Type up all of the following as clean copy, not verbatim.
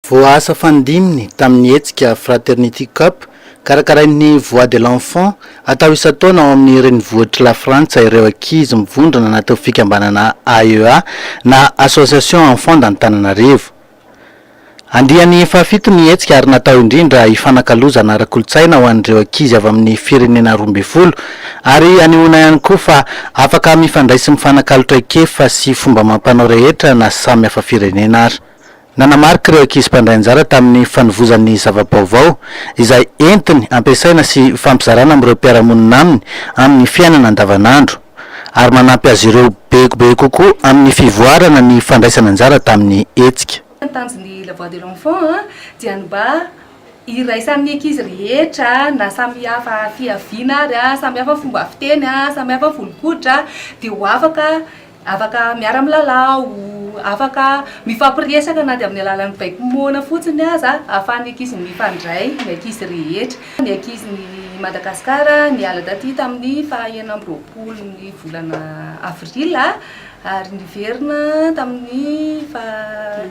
Voasa fandiminy tamin'ny hetsika Fraternity Cup karakarain'ny Voix de l'Enfant atao isan-taona ao amin'ny renivohitra la Frantsa ireo ankizy mivondrona natao fikambanana AEA na Association Enfant d'Antananarivo. Andiany fafito ny hetsika ary natao indrindra ifanakalozana ara-kolotsaina ho an'ireo ankizy avy amin'ny firenena 12 ary anehoana ihany koa fa afaka mifandray sy mifanakalotra ekefa sy fomba mampanao rehetra na samy hafa firenena ary. Nanamarika ireo ankizy mpandray anjara tamin'ny fanovozan'ny zava-baovao izay entiny ampiasaina sy fampizarana amin'ireo mpiara-monina aminy amin'ny fiainana andavanandro ary manampy azy ireo be kokoa amin'ny fivoarana ny fandraisana anjara tamin'ny hetsika. Tanjon'ny la Voix de l'Enfant dia mba iraisan'ny ankizy rehetra na samy hafa fiaviana ary samy hafa fomba fiteny samy hafa volon-koditra dia ho afaka miara milalao, afaka mifampiresaka na dia amin'ny alalan'ny baiko-moana fotsiny aza ahafahan'ny ankizy mifandray ny ankizy rehetra. Ny ankizy ny Madagasikara niala taty tamin'ny faha 9 ny volana avrila ary niverina tamin'ny faha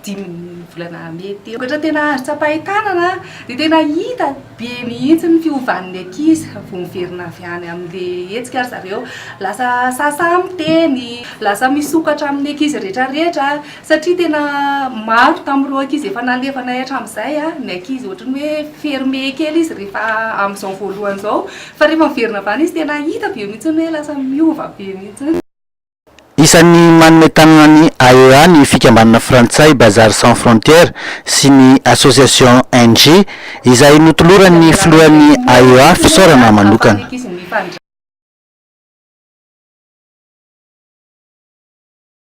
5 volana May teo. Ohatra tena azo-tsapahitanana dia tena hita be mihitsy ny fiovan'ny ankizy vao miverina avy any amin'ilay hetsika ary zareo lasa sasa miteny, lasa misokatra amin'ny ankizy rehetrarehetra satria tena maro tamin'ireo ankizy efa nalefana hatramin'izay ny ankizy ohatrany hoe fermé kely izy rehefa amin'izao voalohany izao fa rehefa miverina avy any izy tena hita be mihitsy hoe lasa miova be mihitsy. Isan'ny manome tanana ny AEA ny fikambanana frantsay Bazar Sans Frontières sy ny Association NG izay notoloran'ny filohan'ny AEA fisaorana manokana.